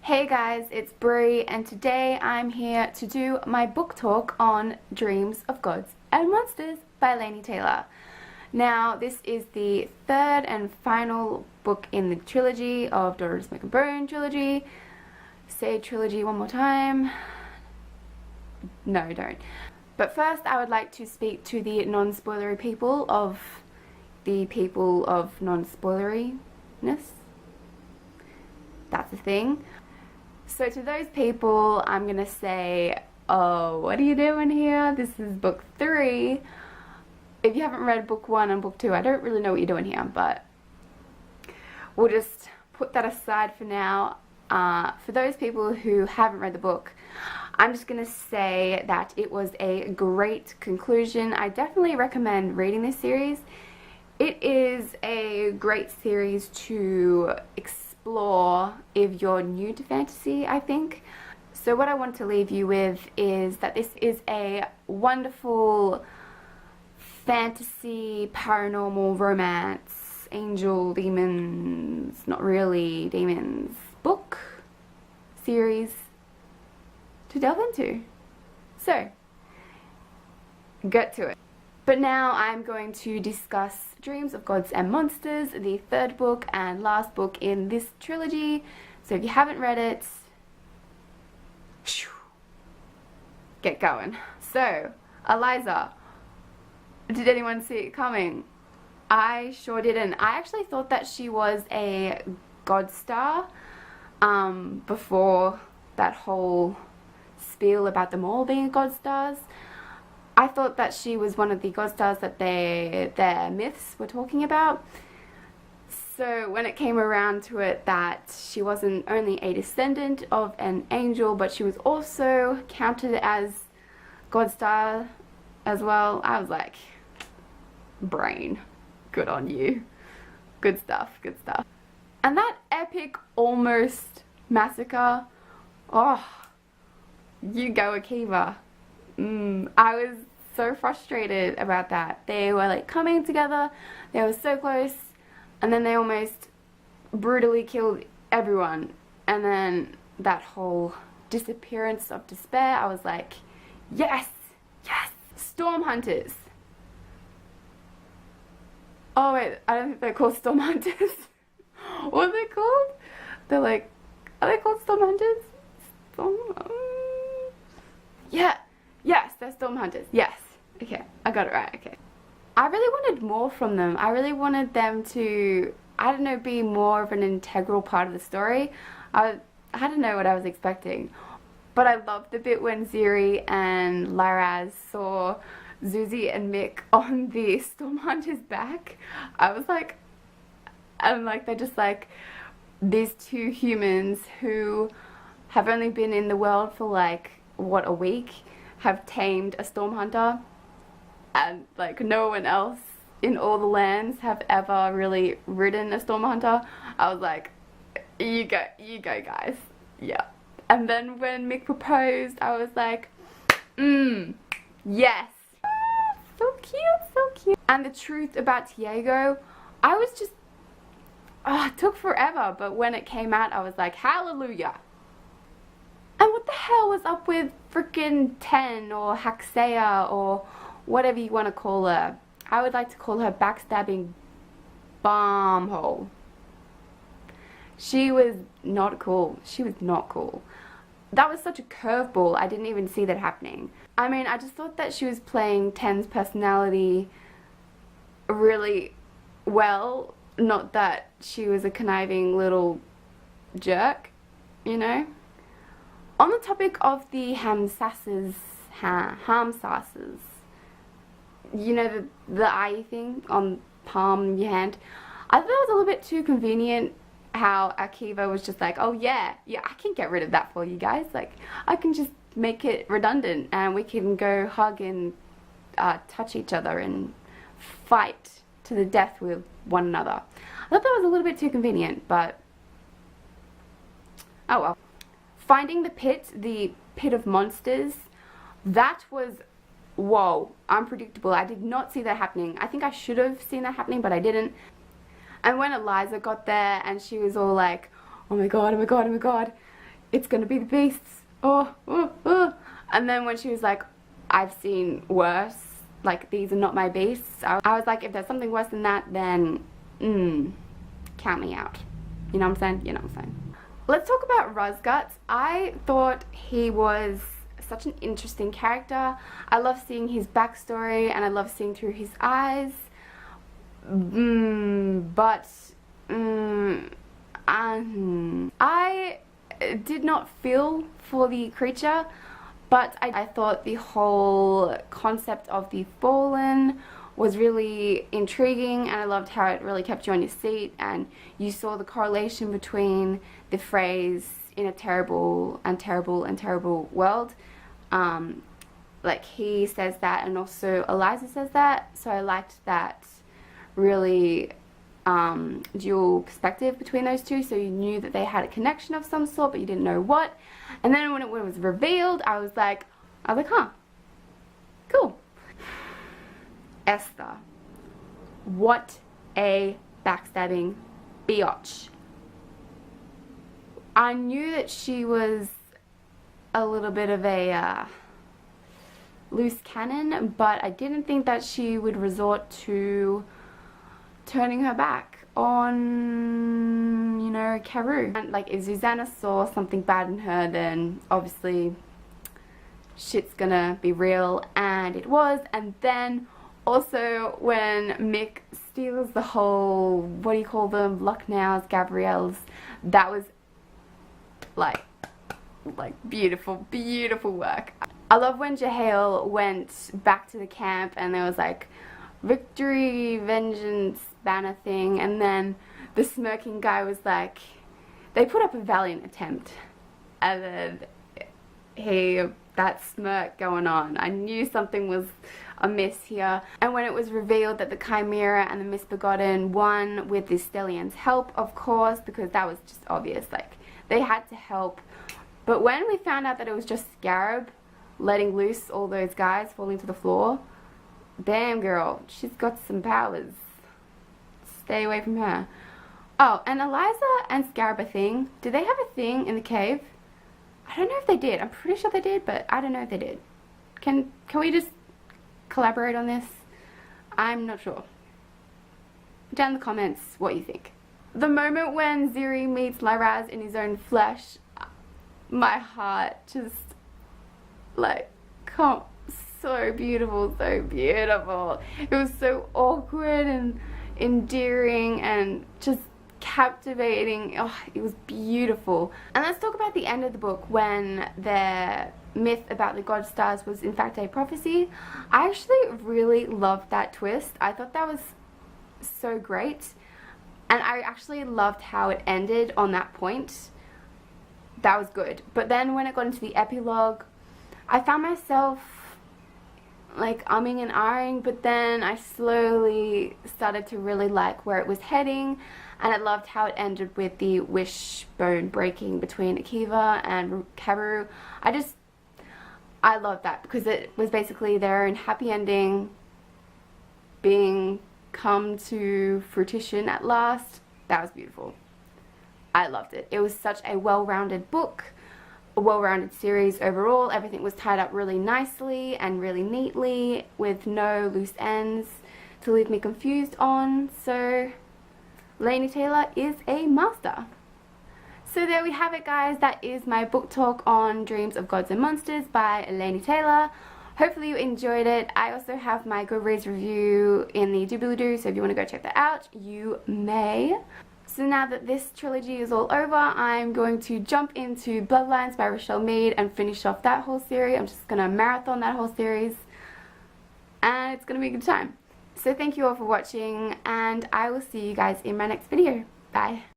Hey guys, it's Brie and today I'm here to do my book talk on Dreams of Gods and Monsters by Laini Taylor. Now this is the third and final book in the trilogy of Daughter of Smoke and Bone trilogy. Say trilogy one more time. No, don't. But first I would like to speak to the non-spoilery people of non-spoileriness. That's the thing. So to those people, I'm gonna say, oh, what are you doing here? This is book 3. If you haven't read book 1 and book 2, I don't really know what you're doing here, but we'll just put that aside for now. For those people who haven't read the book, I'm just gonna say that it was a great conclusion. I definitely recommend reading this series. It is a great series to explore if you're new to fantasy, I think. So what I want to leave you with is that this is a wonderful fantasy, paranormal, romance, angel, demons, not really demons, book series to delve into. So, get to it. But now I'm going to discuss Dreams of Gods and Monsters, the third book and last book in this trilogy. So if you haven't read it, get going. So, Eliza, did anyone see it coming? I sure didn't. I actually thought that she was a god star before that whole spiel about them all being god stars. I thought that she was one of the god stars that their myths were talking about. So when it came around to it that she wasn't only a descendant of an angel, but she was also counted as god star as well, I was like, brain, good on you. Good stuff, good stuff. And that epic almost massacre, oh, you go Akiva. I was so frustrated about that. They were like coming together, they were so close, and then they almost brutally killed everyone. And then that whole disappearance of despair, I was like, yes, yes, storm hunters. Oh wait, I don't think they're called storm hunters. What are they called? They're like, are they called storm hunters? Yeah. Yes, they're storm hunters. Yes. Okay, I got it right. Okay. I really wanted more from them. I really wanted them to, I don't know, be more of an integral part of the story. I don't know what I was expecting. But I loved the bit when Ziri and Lyraz saw Zuzi and Mick on the storm hunter's back. I was like, and like, they're just like these two humans who have only been in the world for like, what, a week? Have tamed a storm hunter, and like no one else in all the lands have ever really ridden a storm hunter. I was like, you go guys. Yeah. And then when Mick proposed, I was like, yes. So cute, so cute. And the truth about Diego, I was just, it took forever, but when it came out, I was like, hallelujah. And what the hell was up with frickin' Ten or Haxea or whatever you want to call her? I would like to call her backstabbing bombhole. She was not cool. She was not cool. That was such a curveball. I didn't even see that happening. I mean, I just thought that she was playing Ten's personality really well. Not that she was a conniving little jerk, you know? On the topic of the hamsasses, you know, the eye thing on palm of your hand, I thought it was a little bit too convenient how Akiva was just like, oh yeah, I can get rid of that for you guys. Like, I can just make it redundant and we can go hug and touch each other and fight to the death with one another. I thought that was a little bit too convenient, but oh well. Finding the pit of monsters, that was, whoa, unpredictable. I did not see that happening. I think I should have seen that happening, but I didn't. And when Eliza got there and she was all like, oh my god, oh my god, oh my god, it's gonna be the beasts. Oh, oh, oh. And then when she was like, I've seen worse, like these are not my beasts, I was like, if there's something worse than that, then count me out. You know what I'm saying? You know what I'm saying. Let's talk about Rosguts. I thought he was such an interesting character. I love seeing his backstory and I love seeing through his eyes. I did not feel for the creature, but I thought the whole concept of the Fallen was really intriguing, and I loved how it really kept you on your seat, and you saw the correlation between the phrase "in a terrible and terrible and terrible world." Like he says that, and also Eliza says that, so I liked that really dual perspective between those two, so you knew that they had a connection of some sort, but you didn't know what. And then when it was revealed, I was like, huh, cool. Esther, what a backstabbing biatch. I knew that she was a little bit of a loose cannon, but I didn't think that she would resort to turning her back on, you know, Carew. And like, if Susanna saw something bad in her, then obviously shit's gonna be real, and it was. And then also when Mick steals the whole, what do you call them, Lucknows, Gabrielle's, that was like beautiful, beautiful work. I love when Jahail went back to the camp and there was like victory, vengeance, banner thing, and then the smirking guy was like, they put up a valiant attempt, and then that smirk going on. I knew something was amiss here. And when it was revealed that the Chimera and the Misbegotten won with the Stellion's help, of course, because that was just obvious, like they had to help. But when we found out that it was just Scarab letting loose all those guys falling to the floor, damn girl, she's got some powers. Stay away from her. Oh, and Eliza and Scarab a thing. Did they have a thing in the cave? I don't know if they did. I'm pretty sure they did, but I don't know if they did. Can we just collaborate on this? I'm not sure. Down in the comments what you think. The moment when Ziri meets Lyraz in his own flesh, my heart just like, so beautiful, so beautiful. It was so awkward and endearing and just captivating. Oh, it was beautiful. And let's talk about the end of the book, when the myth about the god stars was in fact a prophecy. I actually really loved that twist. I thought that was so great, and I actually loved how it ended on that point. That was good. But then when it got into the epilogue, I found myself like umming and ahhing, but then I slowly started to really like where it was heading, and I loved how it ended with the wishbone breaking between Akiva and Carew. I loved that, because it was basically their own happy ending being come to fruition at last. That was beautiful. I loved it. It was such a well-rounded book, a well-rounded series overall. Everything was tied up really nicely and really neatly with no loose ends to leave me confused on. So Laini Taylor is a master. So there we have it, guys. That is my book talk on Dreams of Gods and Monsters by Laini Taylor. Hopefully you enjoyed it. I also have my Goodreads review in the doobly-doo, so if you want to go check that out, you may. So now that this trilogy is all over, I'm going to jump into Bloodlines by Rochelle Mead and finish off that whole series. I'm just going to marathon that whole series, and it's going to be a good time. So thank you all for watching, and I will see you guys in my next video. Bye.